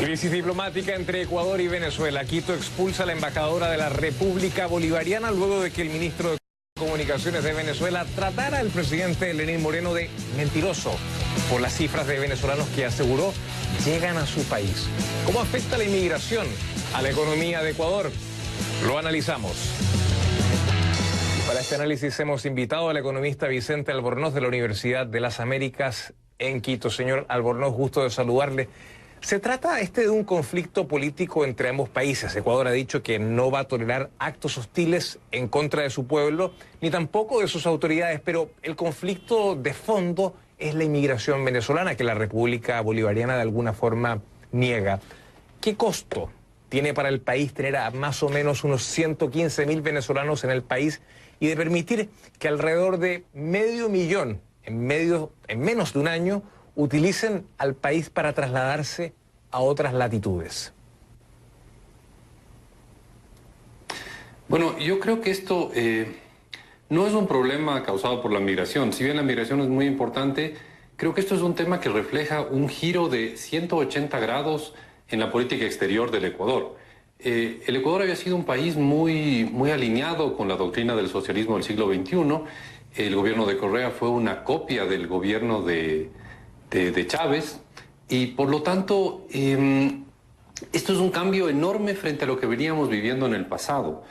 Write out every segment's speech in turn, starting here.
Crisis diplomática entre Ecuador y Venezuela. Quito expulsa a la embajadora de la República Bolivariana luego de que el ministro de Comunicaciones de Venezuela tratara al presidente Lenín Moreno de mentiroso por las cifras de venezolanos que aseguró llegan a su país. ¿Cómo afecta la inmigración a la economía de Ecuador? Lo analizamos. Para este análisis hemos invitado al economista Vicente Albornoz de la Universidad de las Américas en Quito. Señor Albornoz, gusto de saludarle. Se trata de un conflicto político entre ambos países. Ecuador ha dicho que no va a tolerar actos hostiles en contra de su pueblo, ni tampoco de sus autoridades, pero el conflicto de fondo es la inmigración venezolana que la República Bolivariana de alguna forma niega. ¿Qué costo tiene para el país tener a más o menos unos 115.000 venezolanos en el país y de permitir que alrededor de 500.000 en menos de un año utilicen al país para trasladarse a otras latitudes? Bueno, yo creo que esto no es un problema causado por la migración. Si bien la migración es muy importante, creo que esto es un tema que refleja un giro de 180 grados en la política exterior del Ecuador. El Ecuador había sido un país muy alineado con la doctrina del socialismo del siglo XXI. El gobierno de Correa fue una copia del gobierno de Chávez, y por lo tanto esto es un cambio enorme frente a lo que veníamos viviendo en el pasado.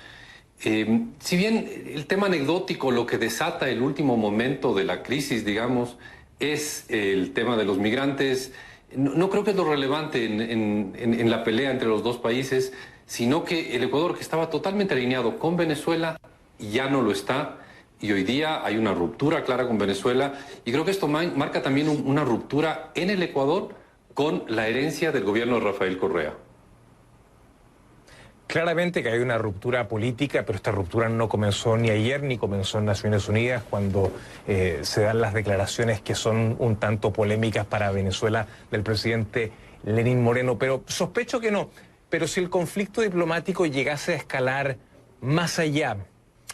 Si bien el tema anecdótico, lo que desata el último momento de la crisis, digamos, es el tema de los migrantes, no creo que es lo relevante en la pelea entre los dos países, sino que el Ecuador, que estaba totalmente alineado con Venezuela, ya no lo está. Y hoy día hay una ruptura clara con Venezuela, y creo que esto marca también una ruptura en el Ecuador con la herencia del gobierno de Rafael Correa. Claramente que hay una ruptura política, pero esta ruptura no comenzó ni ayer ni comenzó en Naciones Unidas cuando se dan las declaraciones que son un tanto polémicas para Venezuela del presidente Lenín Moreno, pero sospecho que no. Pero si el conflicto diplomático llegase a escalar más allá,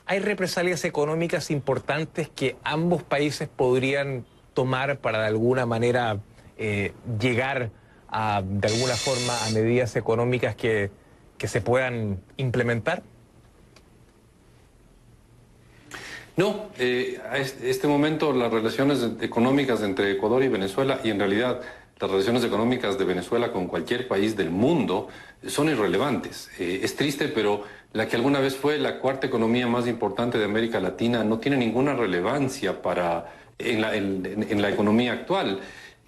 ¿hay represalias económicas importantes que ambos países podrían tomar para de alguna manera llegar de alguna forma a medidas económicas que se puedan implementar? No, a este momento las relaciones económicas entre Ecuador y Venezuela, y en realidad las relaciones económicas de Venezuela con cualquier país del mundo, son irrelevantes. Es triste, pero la que alguna vez fue la cuarta economía más importante de América Latina no tiene ninguna relevancia en la economía actual.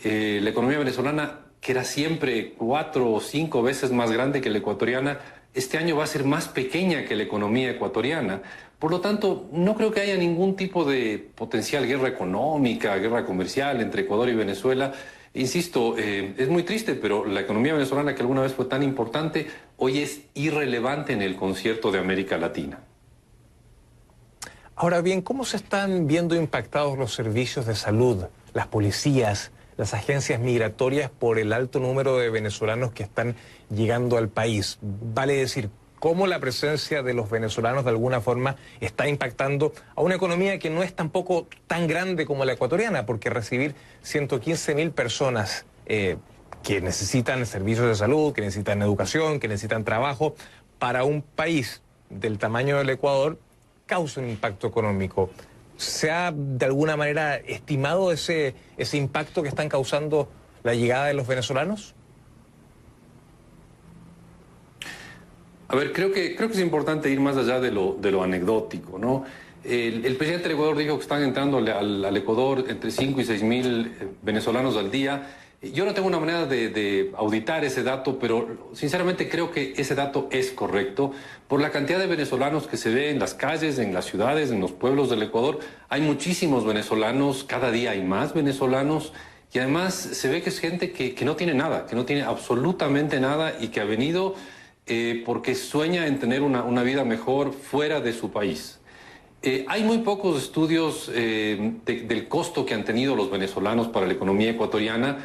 La economía venezolana, que era siempre 4 o 5 veces más grande que la ecuatoriana, este año va a ser más pequeña que la economía ecuatoriana. Por lo tanto, no creo que haya ningún tipo de potencial guerra económica, guerra comercial entre Ecuador y Venezuela. Insisto, es muy triste, pero la economía venezolana, que alguna vez fue tan importante, hoy es irrelevante en el concierto de América Latina. Ahora bien, ¿cómo se están viendo impactados los servicios de salud, las policías, las agencias migratorias por el alto número de venezolanos que están llegando al país? Vale decir, ¿cómo la presencia de los venezolanos de alguna forma está impactando a una economía que no es tampoco tan grande como la ecuatoriana? Porque recibir 115.000 personas que necesitan servicios de salud, que necesitan educación, que necesitan trabajo, para un país del tamaño del Ecuador, causa un impacto económico. ¿Se ha de alguna manera estimado ese impacto que están causando la llegada de los venezolanos? A ver, creo que es importante ir más allá de lo anecdótico, ¿no? El presidente del Ecuador dijo que están entrando al Ecuador entre 5 y 6.000 venezolanos al día. Yo no tengo una manera de auditar ese dato, pero sinceramente creo que ese dato es correcto. Por la cantidad de venezolanos que se ve en las calles, en las ciudades, en los pueblos del Ecuador, hay muchísimos venezolanos, cada día hay más venezolanos, y además se ve que es gente que no tiene nada, que no tiene absolutamente nada, y que ha venido porque sueña en tener una vida mejor fuera de su país. Hay muy pocos estudios del costo que han tenido los venezolanos para la economía ecuatoriana.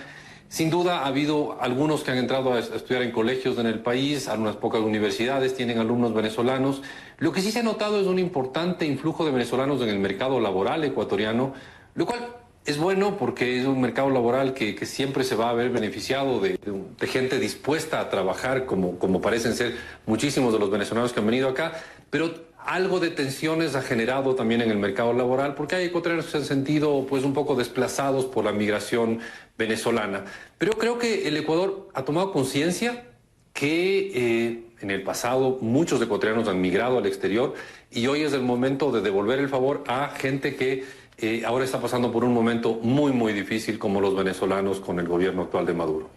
Sin duda ha habido algunos que han entrado a estudiar en colegios en el país, algunas pocas universidades tienen alumnos venezolanos. Lo que sí se ha notado es un importante influjo de venezolanos en el mercado laboral ecuatoriano, lo cual Es bueno porque es un mercado laboral que siempre se va a ver beneficiado de gente dispuesta a trabajar, como parecen ser muchísimos de los venezolanos que han venido acá, pero algo de tensiones ha generado también en el mercado laboral porque hay ecuatorianos que se han sentido pues un poco desplazados por la migración venezolana. Pero creo que el Ecuador ha tomado conciencia que en el pasado muchos ecuatorianos han migrado al exterior y hoy es el momento de devolver el favor a gente que ahora está pasando por un momento muy, muy difícil como los venezolanos con el gobierno actual de Maduro.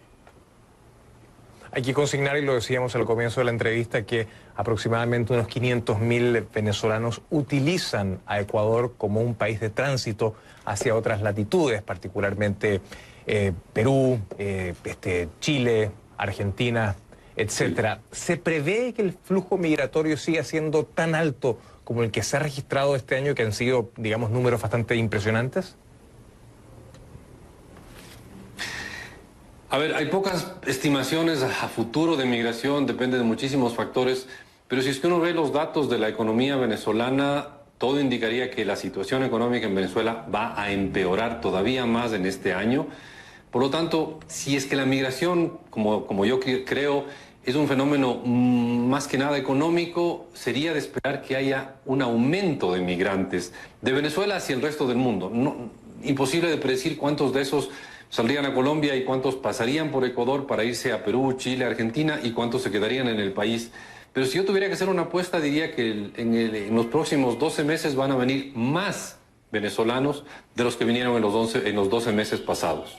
Hay que consignar, y lo decíamos al comienzo de la entrevista, que aproximadamente unos 500.000 venezolanos utilizan a Ecuador como un país de tránsito hacia otras latitudes, particularmente Perú, Chile, Argentina, etcétera. ¿Se prevé que el flujo migratorio siga siendo tan alto como el que se ha registrado este año, que han sido, digamos, números bastante impresionantes? A ver, hay pocas estimaciones a futuro de migración, depende de muchísimos factores, pero si es que uno ve los datos de la economía venezolana, todo indicaría que la situación económica en Venezuela va a empeorar todavía más en este año. Por lo tanto, si es que la migración, como yo creo, es un fenómeno más que nada económico, sería de esperar que haya un aumento de migrantes de Venezuela hacia el resto del mundo. Imposible de predecir cuántos de esos saldrían a Colombia y cuántos pasarían por Ecuador para irse a Perú, Chile, Argentina y cuántos se quedarían en el país. Pero si yo tuviera que hacer una apuesta, diría que en los próximos 12 meses van a venir más venezolanos de los que vinieron en los 12 meses pasados.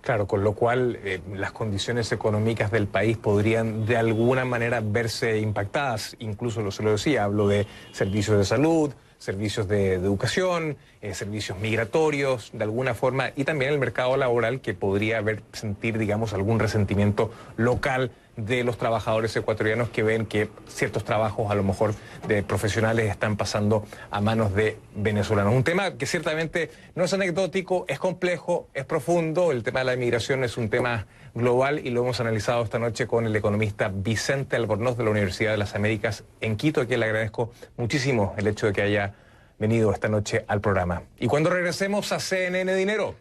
Claro, con lo cual las condiciones económicas del país podrían de alguna manera verse impactadas. Incluso, se lo decía, hablo de servicios de salud, servicios de educación, servicios migratorios, de alguna forma, y también el mercado laboral, que podría sentir, digamos, algún resentimiento local de los trabajadores ecuatorianos que ven que ciertos trabajos, a lo mejor de profesionales, están pasando a manos de venezolanos. Un tema que ciertamente no es anecdótico, es complejo, es profundo. El tema de la inmigración es un tema global y lo hemos analizado esta noche con el economista Vicente Albornoz de la Universidad de las Américas en Quito, a quien le agradezco muchísimo el hecho de que haya venido esta noche al programa. Y cuando regresemos a CNN Dinero,